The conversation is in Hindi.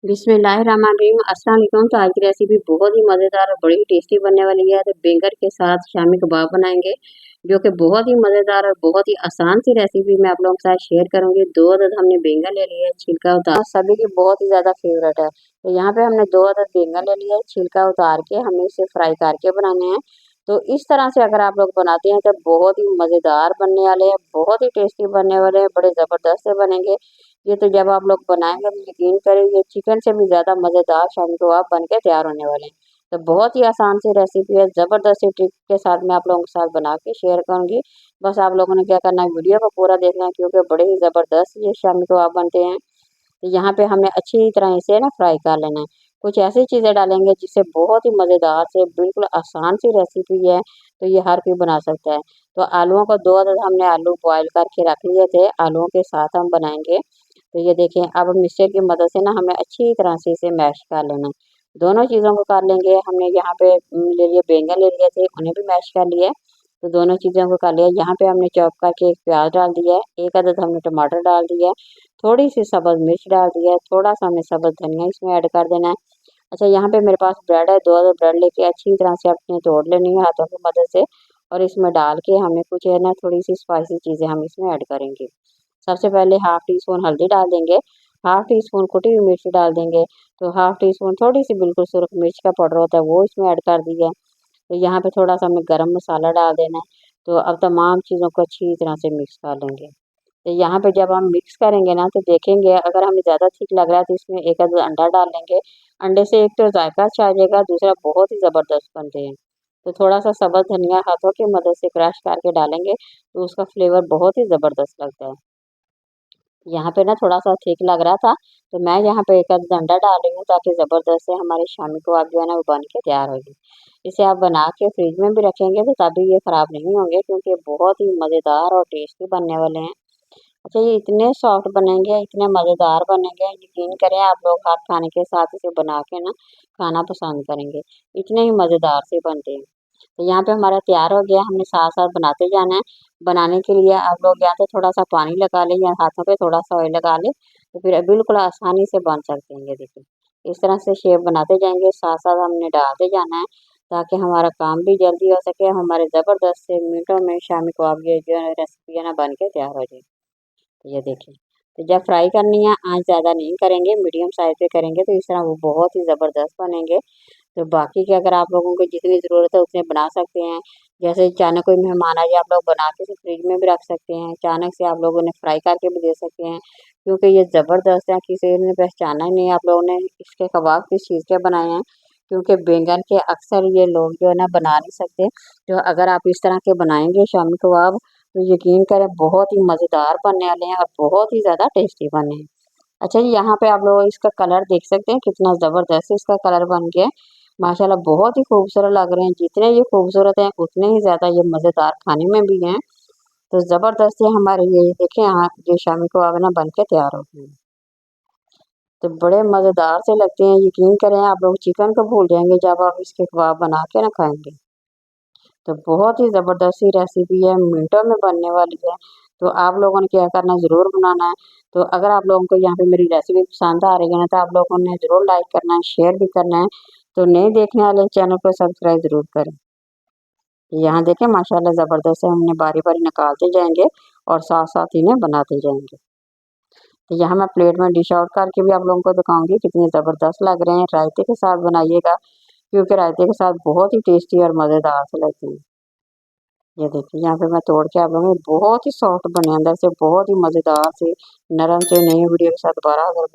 बिस्मिल्लाहिर्रहमानिर्रहीम। अस्सलाम वालेकुम। तो आज की रेसिपी बहुत ही मज़ेदार और बड़ी ही टेस्टी बनने वाली है। तो बैंगन के साथ शामी कबाब बनाएंगे, जो कि बहुत ही मज़ेदार और बहुत ही आसान सी रेसिपी मैं आप लोगों के साथ शेयर करूंगी। 2 अदद हमने बैंगन ले लिए, छिलका उतार, सभी की बहुत ही ज़्यादा फेवरेट है। तो यहाँ पे हमने 2 अदद बैंगन ले लिए, छिलका उतार के हमें इसे फ्राई करके बनाने हैं। तो इस तरह से अगर आप लोग बनाते हैं तो बहुत ही मज़ेदार बनने वाले हैं, बहुत ही टेस्टी बनने वाले हैं, बड़े ज़बरदस्त से बनेंगे। ये तो जब आप लोग बनाएंगे तो यकीन करेंगे चिकन से भी ज़्यादा मज़ेदार शामी कबाब बन के तैयार होने वाले हैं। तो बहुत ही आसान सी रेसिपी है, ज़बरदस्त सी ट्रिक के साथ मैं आप लोगों के साथ बना के शेयर करूँगी। बस आप लोगों ने क्या करना है, वीडियो को पूरा देखना है, क्योंकि बड़े ही ज़बरदस्त ये शामी कबाब बनते हैं। तो यहाँ पे हमें अच्छी तरह इसे ना फ्राई कर लेना है। कुछ ऐसी चीज़ें डालेंगे जिससे बहुत ही मज़ेदार से बिल्कुल आसान सी रेसिपी है, तो ये हर कोई बना सकता है। तो आलूओं को 2 अदद हमने आलू बॉयल करके रख लिए थे, आलूओं के साथ हम बनाएंगे। तो ये देखें, अब मिक्सर की मदद से ना हमें अच्छी तरह से इसे मैश कर लेना है। दोनों चीज़ों को कर लेंगे। हमने यहाँ पे ले लिए बैंगन ले लिए थे, उन्हें भी मैश कर लिया है। तो दोनों चीज़ों को कर लिया। यहाँ पे हमने चॉप करके एक प्याज डाल दिया है, 1 अदद हमने टमाटर डाल दिया है, थोड़ी सी सब्ज़ मिर्च डाल दिया है, थोड़ा-सा हमें सब्ज़ धनिया इसमें ऐड कर देना है। अच्छा, यहाँ पे मेरे पास ब्रेड है, 2 अदद ब्रेड लेके अच्छी तरह से अपने तोड़ लेनी है हाथों की मदद से, और इसमें डाल के हमें कुछ है ना थोड़ी-सी स्पाइसी चीज़ें हम इसमें ऐड करेंगे। सबसे पहले हाफ टी स्पून हल्दी डाल देंगे, हाफ टी स्पून कुटी हुई मिर्च डाल देंगे, तो हाफ टी स्पून थोड़ी-सी बिल्कुल सुर्ख मिर्च का पाउडर होता है वो इसमें ऐड कर दिया। तो यहाँ पे थोड़ा-सा हमें गरम मसाला डाल देना है। तो अब तमाम चीज़ों को अच्छी तरह से मिक्स कर लेंगे। तो यहाँ पे जब हम मिक्स करेंगे ना तो देखेंगे अगर हमें ज़्यादा ठीक लग रहा है तो इसमें 1 आधा अंडा डाल लेंगे। अंडे से एक तो जायका अच्छा आ जाएगा, दूसरा बहुत ही ज़बरदस्त बनते हैं। तो थोड़ा-सा सब्ज़ धनिया हाथों की मदद से क्रश करके डालेंगे तो उसका फ्लेवर बहुत ही ज़बरदस्त लगता है। यहाँ पे ना थोड़ा-सा ठीक लग रहा था, तो मैं यहाँ पे 1 आधा अंडा डाल रही हूँ ताकि ज़बरदस्त से हमारे शामी कबाब जो है ना वो बन के तैयार हो जाए। इसे आप बना के फ्रिज में भी रखेंगे तो तभी ये ख़राब नहीं होंगे, क्योंकि ये बहुत ही मज़ेदार और टेस्टी बनने वाले हैं। अच्छा, ये इतने सॉफ्ट बनेंगे, इतने मज़ेदार बनेंगे, यकीन करें आप लोग हर खाने के साथ इसे बना के ना खाना पसंद करेंगे। इतने ही मज़ेदार से बनते हैं। तो यहाँ पे हमारा तैयार हो गया, हमने साथ-साथ बनाते जाना है। बनाने के लिए आप लोग या तो थोड़ा-सा पानी लगा लें या हाथों पे थोड़ा-सा ऑयल लगा लें, तो फिर बिल्कुल आसानी से बन सकते हैं। ये देखिए, इस तरह से शेप बनाते जाएँगे, साथ-साथ हमने डालते जाना है, ताकि हमारा काम भी जल्दी हो सके, हमारे ज़बरदस्त से मिनटों में शामी कबाब ये जो है रेसिपी है ना बन के तैयार हो जाए। ये देखिए, तो जब फ्राई करनी है आँच ज़्यादा नहीं करेंगे, मीडियम साइज़ पे करेंगे तो इस तरह वो बहुत ही ज़बरदस्त बनेंगे। तो बाकी के अगर आप लोगों को जितनी ज़रूरत है उतने बना सकते हैं। जैसे अचानक कोई मेहमान आ जाए, आप लोग बना के इसे फ्रिज में भी रख सकते हैं। अचानक से आप लोग उन्हें फ्राई करके भी दे सकते हैं, क्योंकि ये ज़बरदस्त है, किसी ने पहचाना ही नहीं आप लोगों ने इसके कबाब किस चीज़ के बनाए हैं। क्योंकि बैंगन के अक्सर ये लोग जो है ना बना नहीं सकते। तो अगर आप इस तरह के बनाएँगे शामी कबाब, तो यकीन करें बहुत ही मज़ेदार बनने वाले हैं और बहुत ही ज़्यादा टेस्टी बने हैं। अच्छा जी, यहाँ पे आप लोग इसका कलर देख सकते हैं, कितना ज़बरदस्त इसका कलर बन गया है। माशाल्लाह बहुत ही खूबसूरत लग रहे हैं। जितने ये खूबसूरत हैं, उतने ही ज़्यादा ये मज़ेदार खाने में भी हैं। तो ज़बरदस्त है हमारे ये देखें यहाँ ये शामी कबाब ना बन के तैयार हो गए हैं। तो बड़े मज़ेदार से लगते हैं, यकीन करें आप लोग चिकन को भूल जाएँगे जब आप इसके कबाब बना के ना खाएँगे। तो बहुत ही ज़बरदस्त सी रेसिपी है, मिनटों में बनने वाली है। तो आप लोगों ने क्या करना है, ज़रूर बनाना है। तो अगर आप लोगों को यहाँ पे मेरी रेसिपी पसंद आ रही है ना, तो आप लोगों ने ज़रूर लाइक करना है, शेयर भी करना है। तो नए देखने वाले चैनल को सब्सक्राइब ज़रूर करें। यहाँ देखें माशाल्लाह ज़बरदस्त है, हमने बारी-बारी निकालते जाएँगे और साथ-साथ इन्हें बनाते जाएँगे। तो यहाँ मैं प्लेट में डिश आउट करके भी आप लोगों को दिखाऊँगी, कितने ज़बरदस्त लग रहे हैं। रायते के साथ बनाइएगा, क्योंकि रायते के साथ बहुत ही टेस्टी और मज़ेदार से लगते हैं। ये देखिए, यहाँ पे मैं तोड़ के आप लोगों को बहुत ही सॉफ्ट बने, अंदर से बहुत ही मज़ेदार से, नरम से। नई वीडियो के साथ दोबारा हाज़िर